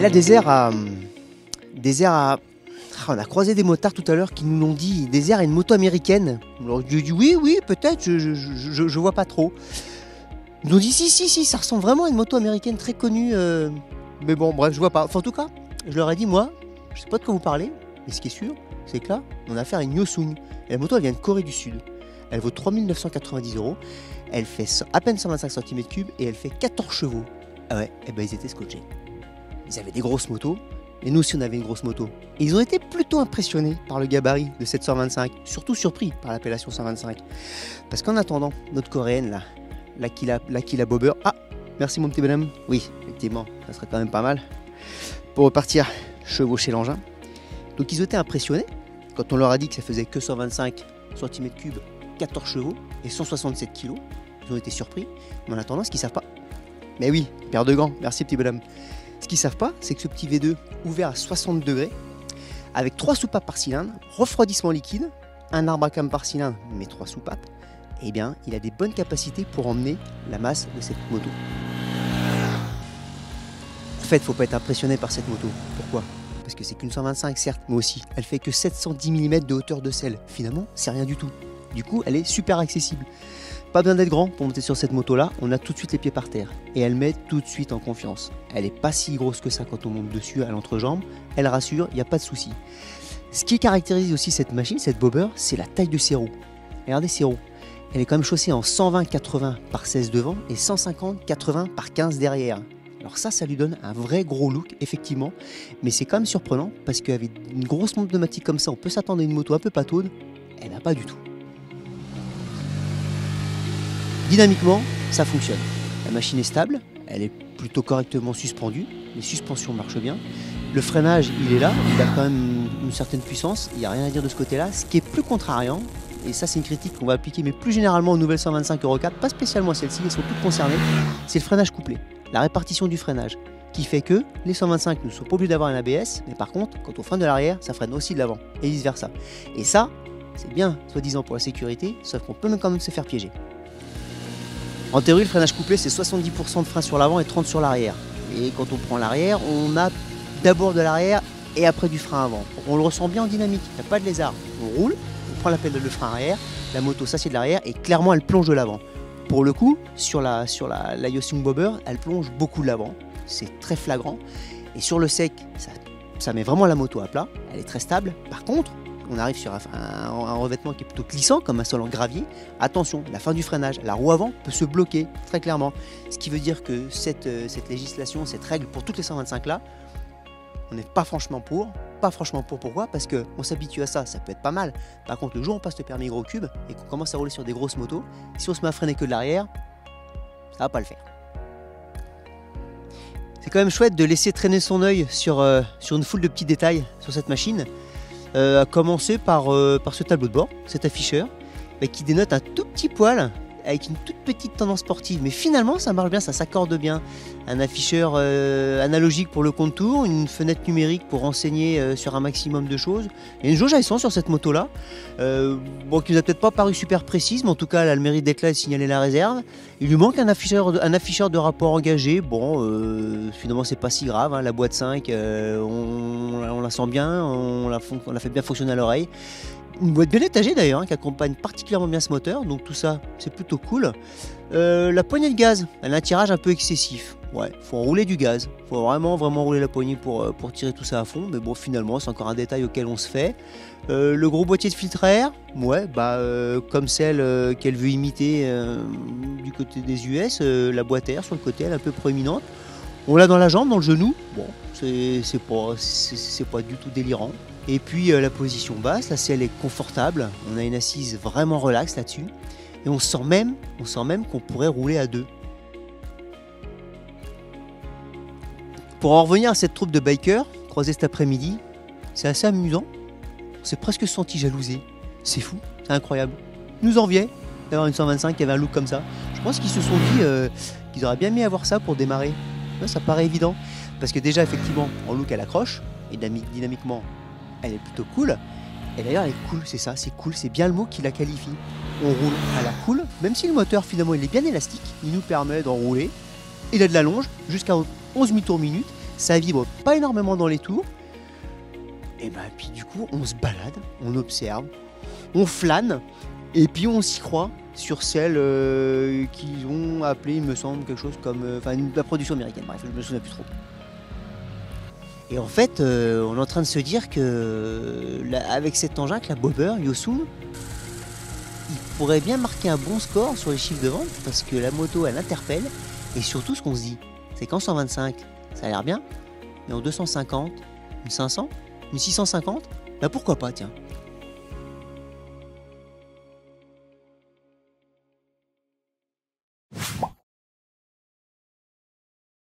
Elle a des airs à... On a croisé des motards tout à l'heure qui nous l'ont dit, des airs à une moto américaine. Alors je dis oui, peut-être, je vois pas trop. Ils nous ont dit si, ça ressemble vraiment à une moto américaine très connue. Mais bon, bref, je vois pas. Enfin, en tout cas, je leur ai dit, moi, je sais pas de quoi vous parlez, mais ce qui est sûr, c'est que là, on a affaire à une Yosung. Et la moto, elle vient de Corée du Sud. Elle vaut 3 990 €. Elle fait à peine 125 cm3 et elle fait 14 chevaux. Ah ouais, et ben ils étaient scotchés. Ils avaient des grosses motos. Et nous aussi on avait une grosse moto. Et ils ont été plutôt impressionnés par le gabarit de cette 125, surtout surpris par l'appellation 125. Parce qu'en attendant, notre coréenne là, l'Aquila Bobber, ah, merci mon petit bonhomme, oui, effectivement, ça serait quand même pas mal, pour repartir chevaucher l'engin. Donc ils ont été impressionnés, quand on leur a dit que ça faisait que 125 cm3, 14 chevaux et 167 kg, ils ont été surpris, mais en attendant, ce qu'ils savent pas, mais oui, paire de gants, merci petit bonhomme. Ce qu'ils ne savent pas, c'est que ce petit V2 ouvert à 60 degrés, avec 3 soupapes par cylindre, refroidissement liquide, un arbre à cam par cylindre, mais 3 soupapes, eh bien, il a des bonnes capacités pour emmener la masse de cette moto. En fait, il ne faut pas être impressionné par cette moto. Pourquoi? Parce que c'est qu'une 125, certes, mais aussi, elle fait que 710 mm de hauteur de selle. Finalement, c'est rien du tout. Du coup, elle est super accessible. Pas besoin d'être grand pour monter sur cette moto là, on a tout de suite les pieds par terre et elle met tout de suite en confiance. Elle n'est pas si grosse que ça quand on monte dessus à l'entrejambe, elle rassure, il n'y a pas de souci. Ce qui caractérise aussi cette machine, cette bobber, c'est la taille de ses roues. Regardez ses roues, elle est quand même chaussée en 120-80 par 16 devant et 150-80 par 15 derrière. Alors ça lui donne un vrai gros look effectivement, mais c'est quand même surprenant parce qu'avec une grosse montre pneumatique comme ça, on peut s'attendre à une moto un peu pataude, elle n'a pas du tout. Dynamiquement, ça fonctionne. La machine est stable, elle est plutôt correctement suspendue, les suspensions marchent bien. Le freinage, il est là, il a quand même une certaine puissance, il n'y a rien à dire de ce côté-là. Ce qui est plus contrariant, et ça c'est une critique qu'on va appliquer, mais plus généralement aux nouvelles 125 Euro 4, pas spécialement celles-ci, elles sont toutes concernées, c'est le freinage couplé, la répartition du freinage, qui fait que les 125 ne sont pas obligés d'avoir un ABS, mais par contre, quand on freine de l'arrière, ça freine aussi de l'avant, et vice versa. Et ça, c'est bien, soi-disant pour la sécurité, sauf qu'on peut même quand même se faire piéger. En théorie, le freinage couplé, c'est 70% de frein sur l'avant et 30% sur l'arrière. Et quand on prend l'arrière, on a d'abord de l'arrière et après du frein avant. On le ressent bien en dynamique, il n'y a pas de lézard. On roule, on prend la pédale de frein arrière, la moto s'assied de l'arrière et clairement elle plonge de l'avant. Pour le coup, sur la Yosung Bobber, elle plonge beaucoup de l'avant. C'est très flagrant. Et sur le sec, ça met vraiment la moto à plat. Elle est très stable. Par contre, on arrive sur un revêtement qui est plutôt glissant, comme un sol en gravier. Attention, la fin du freinage, la roue avant peut se bloquer, très clairement. Ce qui veut dire que cette législation, cette règle pour toutes les 125 là, on n'est pas franchement pour. Pas franchement pour, pourquoi? Parce qu'on s'habitue à ça, ça peut être pas mal. Par contre, le jour où on passe le permis gros cube et qu'on commence à rouler sur des grosses motos, si on se met à freiner que de l'arrière, ça va pas le faire. C'est quand même chouette de laisser traîner son œil sur une foule de petits détails sur cette machine. À commencer par ce tableau de bord, cet afficheur, qui dénote un tout petit poil avec une toute petite tendance sportive. Mais finalement, ça marche bien, ça s'accorde bien. Un afficheur analogique pour le contour, une fenêtre numérique pour renseigner sur un maximum de choses. Il y a une jauge à essence sur cette moto-là, qui nous a peut-être pas paru super précise, mais en tout cas, elle a le mérite d'être là et de signaler la réserve. Il lui manque un afficheur de rapport engagé. Bon, finalement, c'est pas si grave. Hein. La boîte 5, on la sent bien, on la fait bien fonctionner à l'oreille. Une boîte bien étagée d'ailleurs, qui accompagne particulièrement bien ce moteur, donc tout ça c'est plutôt cool. La poignée de gaz, elle a un tirage un peu excessif. Ouais, faut enrouler du gaz, faut vraiment rouler la poignée pour tirer tout ça à fond, mais bon finalement c'est encore un détail auquel on se fait. Le gros boîtier de filtre à air, ouais, comme celle qu'elle veut imiter du côté des US, la boîte à air sur le côté elle est un peu proéminente. On l'a dans la jambe, dans le genou, bon c'est pas du tout délirant. Et puis la position basse, la selle est confortable, on a une assise vraiment relaxe là-dessus. Et on sent même qu'on pourrait rouler à deux. Pour en revenir à cette troupe de bikers croisée cet après-midi, c'est assez amusant. On s'est presque senti jalousé. C'est fou, c'est incroyable. Ils nous enviaient d'avoir une 125 qui avait un look comme ça. Je pense qu'ils se sont dit qu'ils auraient bien aimé avoir ça pour démarrer. Ça paraît évident. Parce que déjà, effectivement, en look, elle accroche. Et dynamiquement, elle est plutôt cool. Et d'ailleurs, elle est cool, c'est ça, c'est cool. C'est bien le mot qui la qualifie. On roule à la cool. Même si le moteur, finalement, il est bien élastique. Il nous permet d'enrouler. Il a de la longe jusqu'à 11 mi-tours minute. ça vibre pas énormément dans les tours. Et bah, puis du coup, on se balade, on observe, on flâne, et puis on s'y croit sur celle qu'ils ont appelée, il me semble, quelque chose comme. Enfin, la production américaine, bref, je me souviens plus trop. Et en fait, on est en train de se dire que, avec cet engin, que la Bobber, Yosu, il pourrait bien marquer un bon score sur les chiffres de vente, parce que la moto, elle interpelle, et surtout, ce qu'on se dit, c'est qu'en 125, ça a l'air bien, mais en 250, une 500, une 650, bah pourquoi pas, tiens.